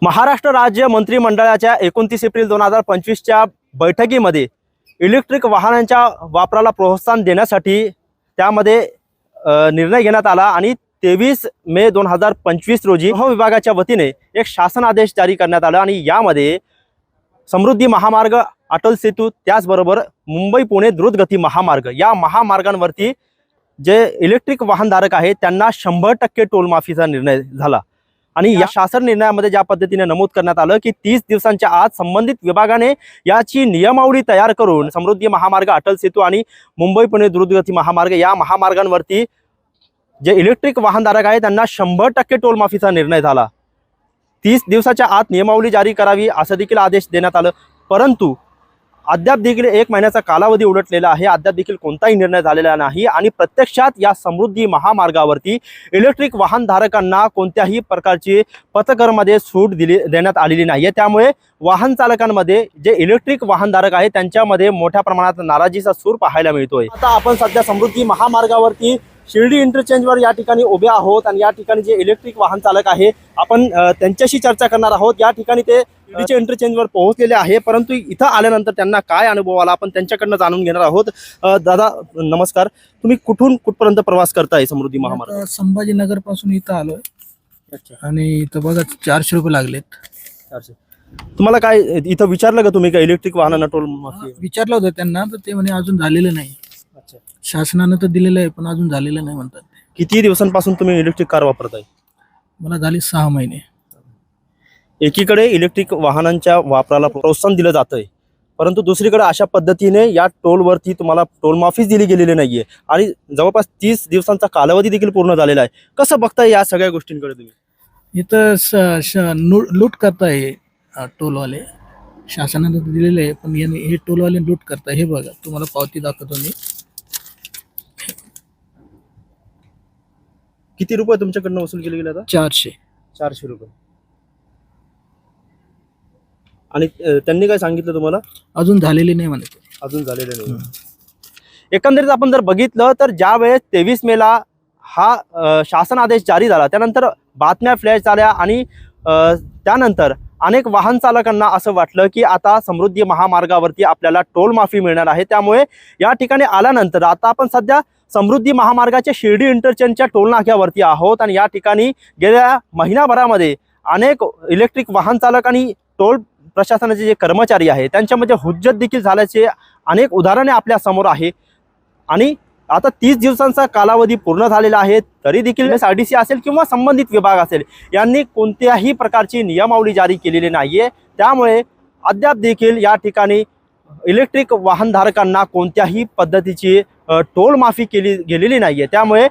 महाराष्ट्र राज्य मंत्रिमंडळाच्या 29 एप्रिल 2025च्या बैठकीमध्ये इलेक्ट्रिक वाहनांच्या वापराला प्रोत्साहन देण्यासाठी त्यामध्ये निर्णय घेण्यात आला आणि 23 मे 2025 रोजी गृह विभागाच्या वतीने एक शासन आदेश जारी करण्यात आला आणि यामध्ये समृद्धी महामार्ग, अटल सेतू, त्याचबरोबर मुंबई पुणे द्रुतगती महामार्ग या महामार्गांवरती जे इलेक्ट्रिक वाहनधारक आहेत त्यांना 100% टोल माफीचा निर्णय झाला। आणि या शासन निर्णयामध्ये ज्या पद्धतीने नमूद करण्यात आलं की 30 दिवसांच्या आत संबंधित विभागाने याची नियमावली तयार करून समृद्धी महामार्ग, अटल सेतू आणि मुंबई पुणे द्रुतगती महामार्ग या महामार्गांवरती जे इलेक्ट्रिक वाहनधारक आहेत त्यांना 100% टोल माफीचा निर्णय झाला। 30 दिवसाच्या आत नियमावली जारी करावी असं देखील आदेश देण्यात आलं, परंतु अद्याप देखील 1 महिन्याचा कालावधी उलटलेला आहे, अद्याप देखील कोणताही निर्णय झालेला नाही आणि प्रत्यक्षात या समृद्धी महामार्गावरती इलेक्ट्रिक वाहनधारकांना कोणत्याही प्रकारची पथकरमध्ये सूट देण्यात आलेली नाही। त्यामुळे वाहन चालकांमध्ये जे इलेक्ट्रिक वाहनधारक आहेत त्यांच्यामध्ये मोठ्या प्रमाणात नाराजीचा सूर पाहायला मिळतोय। आता आपण सध्या समृद्धी महामार्गावरती शिर्डी इंटरचेंजवर या ठिकाणी उभे आहोत आणि या ठिकाणी जे इलेक्ट्रिक वाहन चालक आहे आपण त्यांच्याशी चर्चा करणार आहोत। या ठिकाणी ते शिर्डीच्या इंटरचेंजवर पोहोचलेले आहे, परंतु इथं आल्यानंतर त्यांना काय अनुभव आला आपण त्यांच्याकडनं जाणून घेणार आहोत। दादा नमस्कार, तुम्ही कुठून कुठपर्यंत प्रवास करताय समृद्धी महामार्ग? संभाजीनगर पासून इथं आलोय। अच्छा, आणि इथं बघा 400 रुपये लागलेत। 400। तुम्हाला काय इथं विचारलं का तुम्ही का इलेक्ट्रिक वाहनांना टोल माफी? विचारलं होतं त्यांना तर ते म्हणे अजून झालेलं नाही। अच्छा, शासनानं तर दिलेलं आहे पण अजून झालेलं नाही म्हणतात। किती दिवसांपासून तुम्ही इलेक्ट्रिक कार वापरताय? मला झाली 6 महिने। एकीकडे इलेक्ट्रिक वाहनांच्या वापराला प्रोत्साहन दिलं जातंय, परंतु दुसरीकडे अशा पद्धतीने या टोलवरती तुम्हाला टोल माफीच दिली गेलेली नाहीये आणि जवळपास 30 दिवसांचा कालावधी देखील पूर्ण झालेला आहे। कसं बघताय या सगळ्या गोष्टींकडे तुम्ही? इथं लूट करताय टोलवाले। शासनानं तर दिलेलं आहे पण हे टोलवाले लूट करताय। हे बघा तुम्हाला पावती दाखवतो मी। किती रुपये तुमच्याकडनं वसूल केले गेले आता? 400 रुपये। आणि त्यांनी काय सांगितलं तुम्हाला? अजून झालेले नाही म्हणते। अजून झालेले नाही। एकंदरीत आपण जर बघितलं तर ज्या वेळेस 23 मेला हा शासन आदेश जारी झाला त्यानंतर बातम्या फ्लॅश झाल्या आणि त्यानंतर अनेक वाहन चालकांना असं वाटलं की आता समृद्धी महामार्गावरती आपल्याला टोल माफी मिळणार आहे। त्यामुळे या ठिकाणी आल्यानंतर आता आपण सध्या समृद्धी महामार्गाच्या शिर्डी इंटरचेंजच्या टोल नाक्यावरती आहोत आणि या ठिकाणी गेल्या महिनाभरामध्ये अनेक इलेक्ट्रिक वाहन चालक आणि टोल प्रशासनाचे जे कर्मचारी आहेत त्यांच्यामध्ये हुज्जत देखील झाल्याचे अनेक उदाहरणे आपल्या समोर आहे। आणि आता 30 दिवसांचा कालावधी पूर्ण झालेला आहे तरी देखील SRTC असेल किंवा संबंधित विभाग असेल यांनी कोणत्याही प्रकारची नियमावली जारी केलेली नाहीये। त्यामुळे अद्याप देखील या ठिकाणी इलेक्ट्रिक वाहनधारकांना कोणत्याही पद्धतीची टोल माफी केली गेलेली नाहीये। त्यामुळे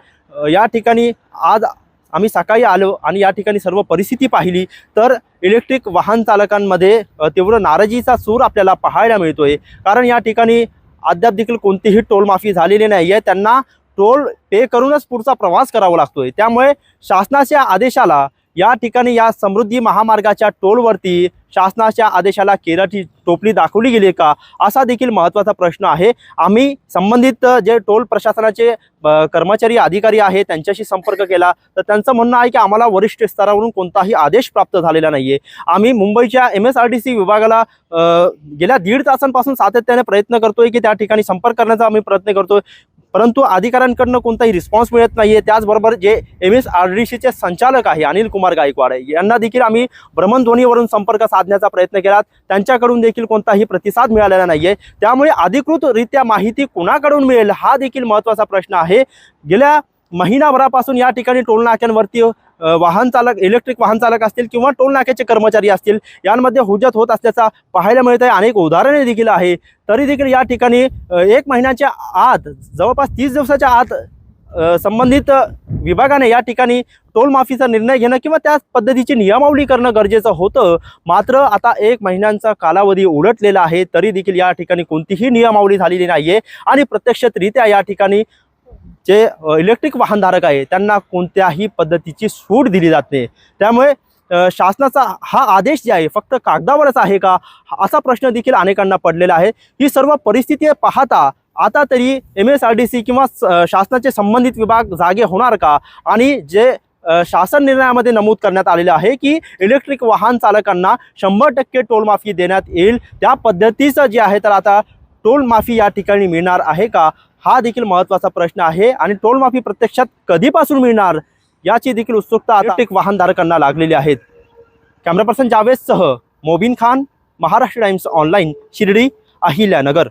या ठिकाणी आज आम्ही सकाळी आलो आणि या ठिकाणी सर्व परिस्थिती पाहिली तर इलेक्ट्रिक वाहन चालकांमध्ये तीव्र नाराजीचा सूर आपल्याला पाहायला मिळतोय, कारण या ठिकाणी अद्याप देखील कोणतीही टोल माफी झालेली नाही आहे। त्यांना टोल पे करूनच पुढचा प्रवास करावा लागतोय। त्यामुळे शासनाच्या आदेशाला या ठिकाणी या समृद्धी महामार्गाच्या टोलवरती शासनाच्या आदेशाला केराची टोपली दाखवली गेली का असा देखील महत्त्वाचा प्रश्न आहे। आम्ही संबंधित जे टोल प्रशासनाचे कर्मचारी अधिकारी आहेत त्यांच्याशी संपर्क केला तर त्यांचं म्हणणं आहे की आम्हाला वरिष्ठ स्तरावरून कोणताही आदेश प्राप्त झालेला नाहीये। आम्ही मुंबईच्या MSRTC विभागाला गेल्या 1.5 तासांपासून सातत्याने प्रयत्न करतोय की त्या ठिकाणी संपर्क करण्याचा आम्ही प्रयत्न करतोय, परंतु अधिकाऱ्यांकडून कोणताही रिस्पॉन्स मिळत नाहीये। त्याचबरोबर जे MSRTCचे संचालक आहे अनिल कुमार गायकवाड यांना देखील आम्ही भ्रमणध्वनीवरून संपर्क साधण्याचा प्रयत्न केला, त्यांच्याकडून देखील कोणताही प्रतिसाद मिळालेला नाहीये। त्यामुळे अधिकृतरित्या माहिती कुणाकडून मिळेल हा देखील महत्त्वाचा प्रश्न आहे। गेल्या महिनाभरापासून या ठिकाणी टोल नाक्यांवरती वाहन चालक, इलेक्ट्रिक वाहन चालक असतील किंवा टोल नाक्याचे कर्मचारी असतील यांमध्ये हुज्जत होत असल्याचा पाहायला मिळत आहे। अनेक उदाहरणे देखील आहे, तरी देखील या ठिकाणी 1 महिन्याच्या आत जवळपास 30 दिवसाच्या आत संबंधित विभागाने या ठिकाणी टोल माफीचा निर्णय घेणं किंवा त्या पद्धतीची नियमावली करणं गरजेचं होतं। मात्र आता 1 महिन्यांचा कालावधी उलटलेला आहे तरी देखील या ठिकाणी कोणतीही नियमावली झालेली नाहीये आणि प्रत्यक्षरित्या या ठिकाणी जे इलेक्ट्रिक वाहनधारक आहे त्यांना कोणत्याही पद्धतीची सूट दिली जात नाही। त्यामुळे शासनाचा हा आदेश जे आहे फक्त कागदावरच आहे का असा प्रश्न देखील अनेकांना पडलेला आहे। ही सर्व परिस्थिती पाहता आता तरी MSRTC किंवा शासनाचे संबंधित विभाग जागे होणार का आणि जे शासन निर्णयामध्ये नमूद करण्यात आलेलं आहे की इलेक्ट्रिक वाहन चालकांना 100% टोल माफी देण्यात येईल. त्या पद्धतीचं जे आहे तर आता टोल माफी या ठिकाणी मिळणार आहे का, हा देखील महत्त्वाचा प्रश्न आहे. आणि टोल माफी प्रत्यक्षात कधीपासून मिळणार याची देखील उत्सुकता आता इलेक्ट्रिक वाहनधारकांना लागलेली आहे. कॅमेरा पर्सन जावेदसह मोबिन खान, महाराष्ट्र टाइम्स ऑनलाईन, शिर्डी, अहिल्यानगर.